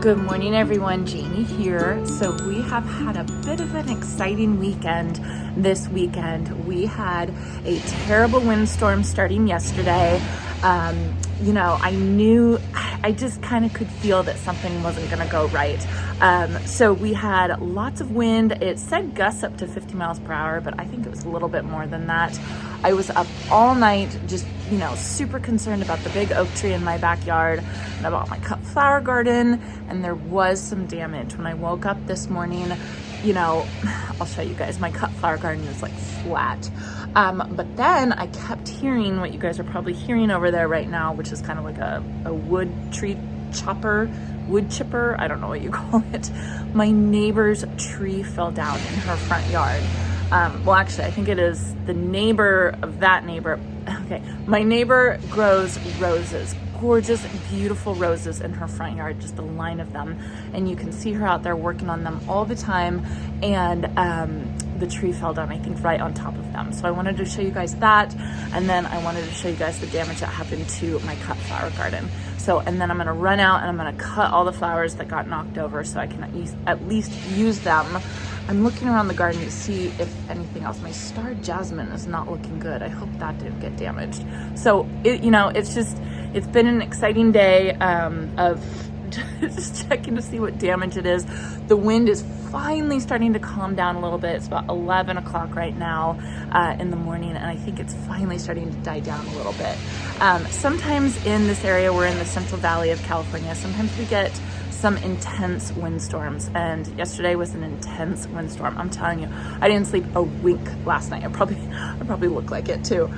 Good morning, everyone. Jamie here. So we have had a bit of an exciting weekend this weekend. We had a terrible windstorm starting yesterday. I just kind of could feel that something wasn't going to go right. So we had lots of wind. It said gusts up to 50 miles per hour, but I think it was a little bit more than that. I was up all night, just, super concerned about the big oak tree in my backyard and about my cut flower garden. And there was some damage. When I woke up this morning, I'll show you guys, my cut flower garden is like flat. But then I kept hearing what you guys are probably hearing over there right now, which is kind of like a wood chipper. I don't know what you call it. My neighbor's tree fell down in her front yard. Well, actually, I think it is the neighbor of that neighbor. Okay, my neighbor grows roses, gorgeous, beautiful roses in her front yard, just a line of them. And you can see her out there working on them all the time. And the tree fell down, I think, right on top of them. So I wanted to show you guys that. And then I wanted to show you guys the damage that happened to my cut flower garden. And then I'm gonna run out and I'm gonna cut all the flowers that got knocked over so I can at least use them. I'm looking around the garden to see if anything else. My star jasmine is not looking good. I hope that didn't get damaged. So it's been an exciting day of just checking to see what damage it is. The wind is finally starting to calm down a little bit. It's about 11 o'clock right now in the morning, and I think it's finally starting to die down a little bit. Sometimes in this area, we're in the Central Valley of California, sometimes we get some intense windstorms, and yesterday was an intense windstorm. I'm telling you, I didn't sleep a wink last night. I probably look like it too.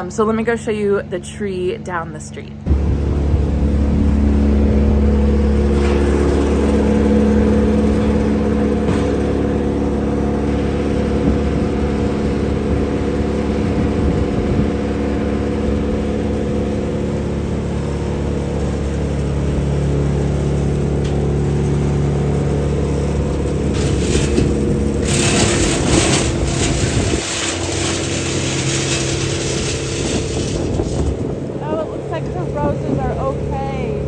So let me go show you the tree down the street. Roses are okay.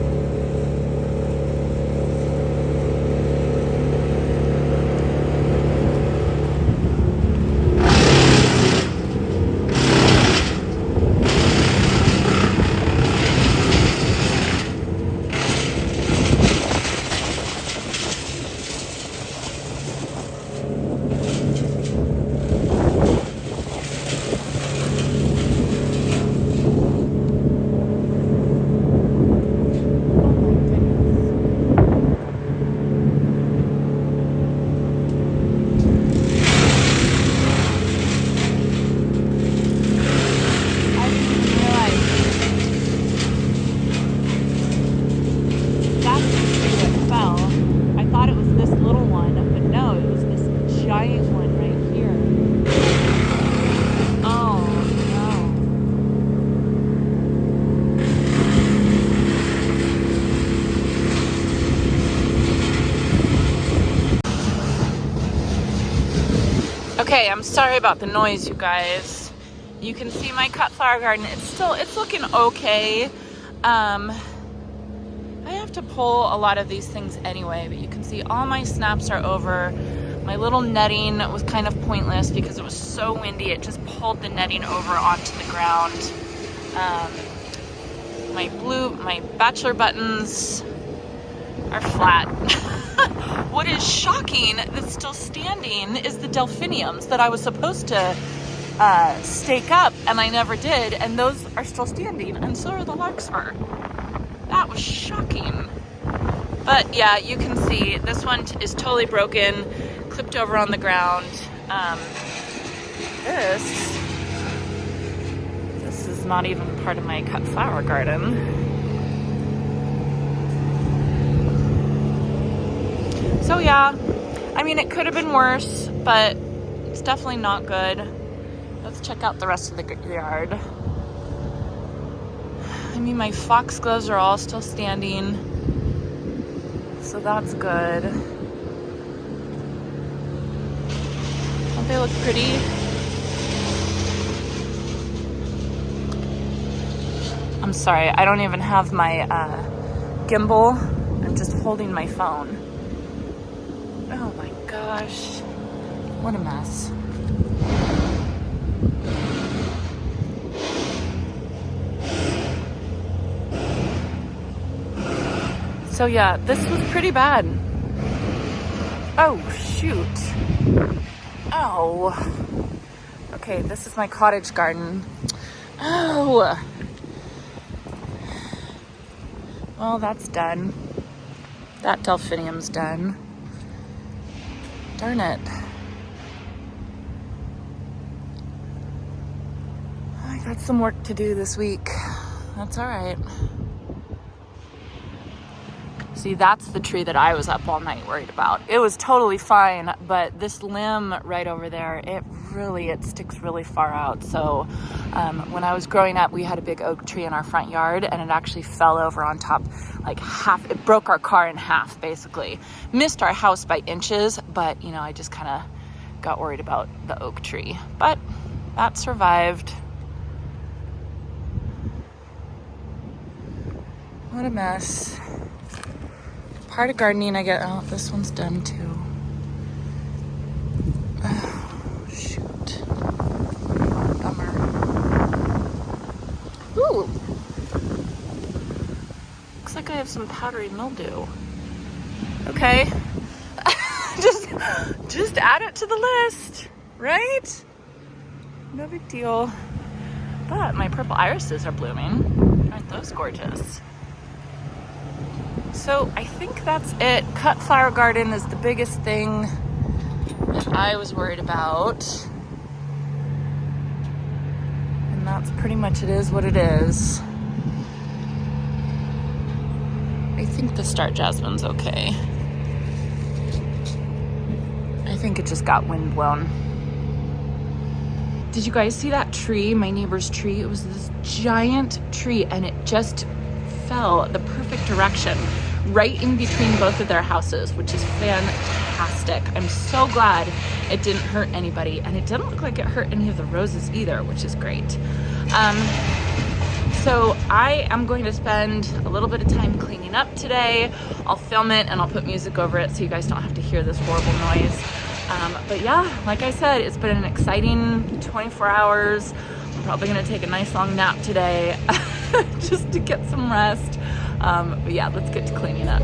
Okay, I'm sorry about the noise, you guys. You can see my cut flower garden. It's looking okay. I have to pull a lot of these things anyway, but you can see all my snaps are over. My little netting was kind of pointless because it was so windy. It just pulled the netting over onto the ground. My bachelor buttons are flat. What is shocking that's still standing is the delphiniums that I was supposed to stake up, and I never did, and those are still standing, and so are the larkspur. That was shocking. But yeah, you can see this one is totally broken, clipped over on the ground. This is not even part of my cut flower garden. So yeah, I mean, it could have been worse, but it's definitely not good. Let's check out the rest of the yard. I mean, my foxgloves are all still standing, so that's good. Don't they look pretty? I'm sorry, I don't even have my gimbal. I'm just holding my phone. Oh my gosh. What a mess. So yeah, this was pretty bad. Oh, shoot. Oh. Okay, this is my cottage garden. Oh. Well, that's done. That delphinium's done. Darn it. I got some work to do this week. That's all right. See, that's the tree that I was up all night worried about. It was totally fine, but this limb right over there, it sticks really far out. So when I was growing up, we had a big oak tree in our front yard, and it actually fell over on top, like half. It broke our car in half, basically. Missed our house by inches, but you know, I just kind of got worried about the oak tree. But that survived. What a mess. Part of gardening I get, oh, this one's done too. Oh, shoot. Bummer. Ooh. Looks like I have some powdery mildew. Okay. just add it to the list, right? No big deal. But my purple irises are blooming. Aren't those gorgeous? So I think that's it. Cut flower garden is the biggest thing that I was worried about. And that's pretty much it is what it is. I think the star jasmine's okay. I think it just got wind blown. Did you guys see that tree, my neighbor's tree? It was this giant tree and it just fell the perfect direction right in between both of their houses, which is fantastic. I'm so glad it didn't hurt anybody, and it didn't look like it hurt any of the roses either, which is great. So I am going to spend a little bit of time cleaning up today. I'll film it and I'll put music over it so you guys don't have to hear this horrible noise. But yeah, like I said, it's been an exciting 24 hours. I'm probably gonna take a nice long nap today just to get some rest. But yeah, let's get to cleaning up.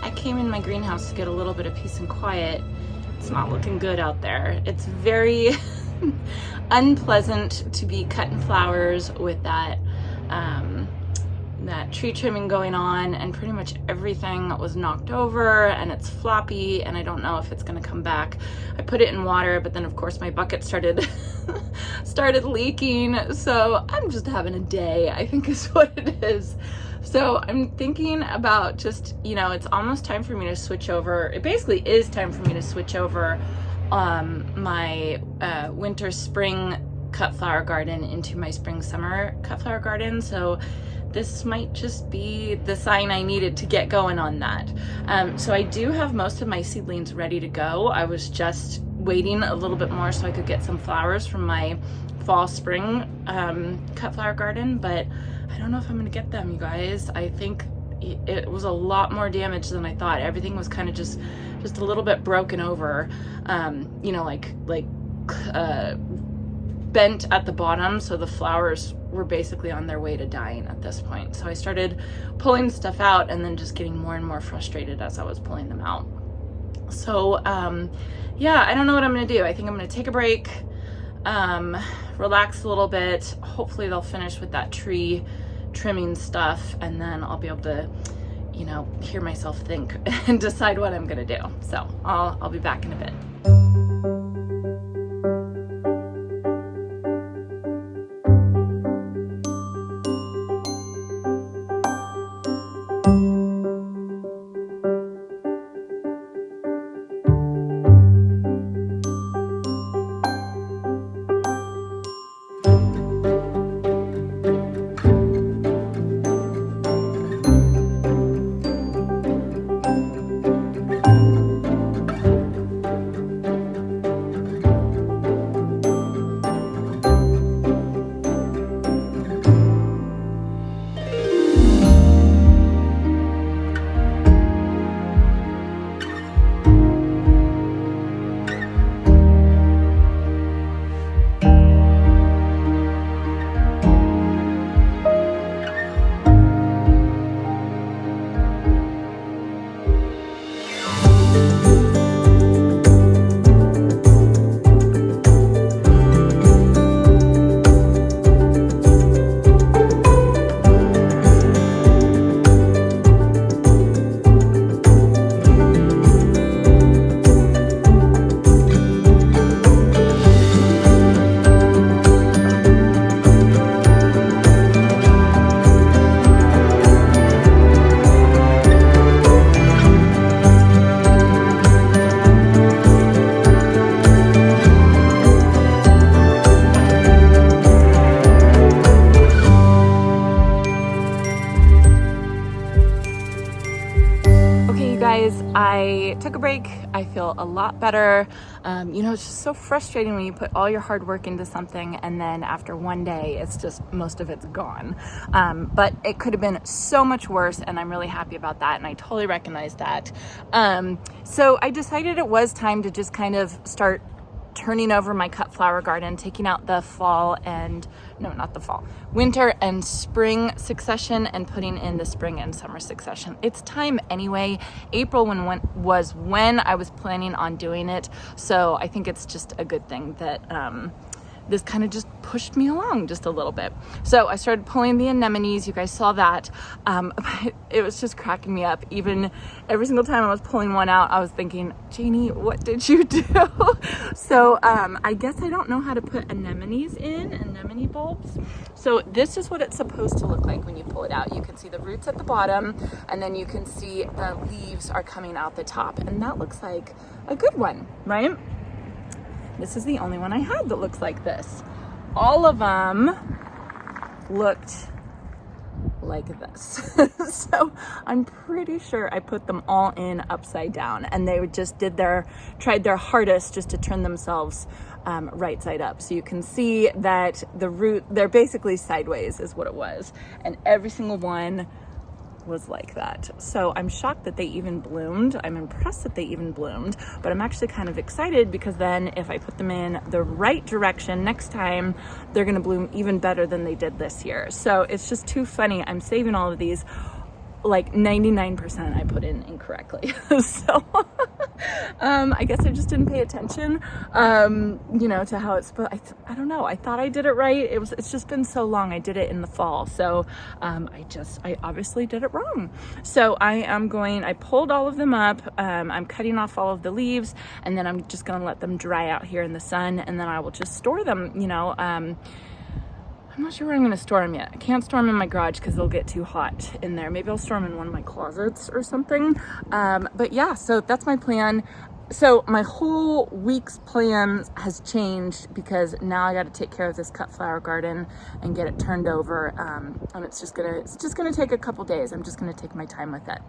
I came in my greenhouse to get a little bit of peace and quiet. It's not looking good out there. It's very unpleasant to be cutting flowers with that that tree trimming going on, and pretty much everything was knocked over and it's floppy and I don't know if it's gonna come back. I put it in water, but then of course my bucket started leaking, so I'm just having a day, I think is what it is. So I'm thinking about just, you know, it's almost time for me to switch over. It basically is time for me to switch over my winter spring cut flower garden into my spring summer cut flower garden. So this might just be the sign I needed to get going on that. So I do have most of my seedlings ready to go. I was just waiting a little bit more so I could get some flowers from my fall spring cut flower garden, but I don't know if I'm gonna get them, you guys. I think it was a lot more damage than I thought. Everything was kind of just a little bit broken over, you know, like bent at the bottom, so the flowers were basically on their way to dying at this point. So I started pulling stuff out and then just getting more and more frustrated as I was pulling them out. So yeah, I don't know what I'm gonna do. I think I'm gonna take a break, relax a little bit. Hopefully they'll finish with that tree trimming stuff, and then I'll be able to, you know, hear myself think and decide what I'm gonna do. So I'll be back in a bit. I took a break. I feel a lot better. You know, it's just so frustrating when you put all your hard work into something and then after one day, it's just, most of it's gone. But it could have been so much worse, and I'm really happy about that, and I totally recognize that. So I decided it was time to just kind of start turning over my cut flower garden, taking out the fall and, no, not the fall, winter and spring succession and putting in the spring and summer succession. It's time anyway. April was when I was planning on doing it. So I think it's just a good thing that this kind of just pushed me along just a little bit. So I started pulling the anemones. You guys saw that. It was just cracking me up. Even every single time I was pulling one out, I was thinking, Janie, what did you do? So I guess I don't know how to put anemones in, anemone bulbs. So this is what it's supposed to look like when you pull it out. You can see the roots at the bottom, and then you can see the leaves are coming out the top. And that looks like a good one, right? This is the only one I had that looks like this. All of them looked like this. So I'm pretty sure I put them all in upside down, and they just tried their hardest just to turn themselves right side up. So you can see that the root, they're basically sideways is what it was. And every single one was like that. So I'm shocked that they even bloomed. I'm impressed that they even bloomed, but I'm actually kind of excited because then if I put them in the right direction next time, they're gonna bloom even better than they did this year. So it's just too funny. I'm saving all of these, like 99% I put in incorrectly. So I guess I just didn't pay attention, you know, to how it's supposed. I don't know. I thought I did it right. It's just been so long. I did it in the fall, so I obviously did it wrong. So I pulled all of them up. I'm cutting off all of the leaves, and then I'm just gonna let them dry out here in the sun, and then I will just store them. You know, I'm not sure where I'm gonna store them yet. I can't store them in my garage because they'll get too hot in there. Maybe I'll store them in one of my closets or something. But yeah, so that's my plan. So my whole week's plan has changed because now I got to take care of this cut flower garden and get it turned over. And it's just gonna take a couple days. I'm just gonna take my time with it.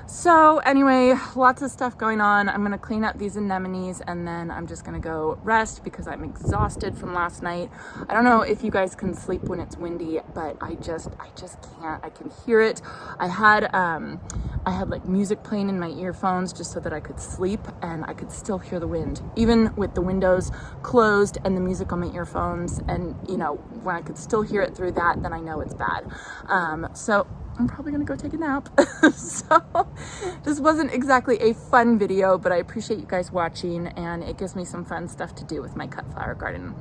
So anyway, lots of stuff going on. I'm gonna clean up these anemones and then I'm just gonna go rest because I'm exhausted from last night. I don't know if you guys can sleep when it's windy, but I just can't. I can hear it. I had like music playing in my earphones just so that I could sleep, and I could still hear the wind, even with the windows closed and the music on my earphones. And you know, when I could still hear it through that, then I know it's bad. So I'm probably gonna go take a nap. So this wasn't exactly a fun video, but I appreciate you guys watching, and it gives me some fun stuff to do with my cut flower garden.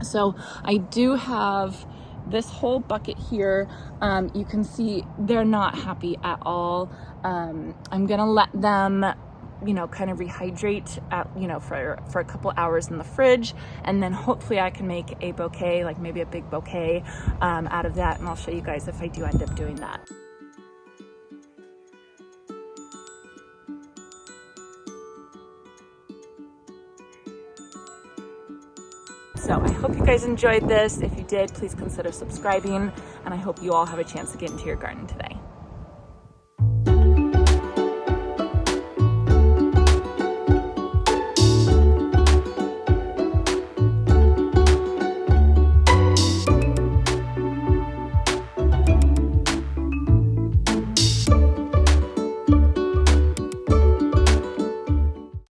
So I do have this whole bucket here. You can see they're not happy at all. I'm gonna let them, you know, kind of rehydrate for a couple hours in the fridge, and then hopefully I can make a bouquet, like maybe a big bouquet out of that, and I'll show you guys if I do end up doing that. So I hope you guys enjoyed this. If you did, please consider subscribing, and I hope you all have a chance to get into your garden today.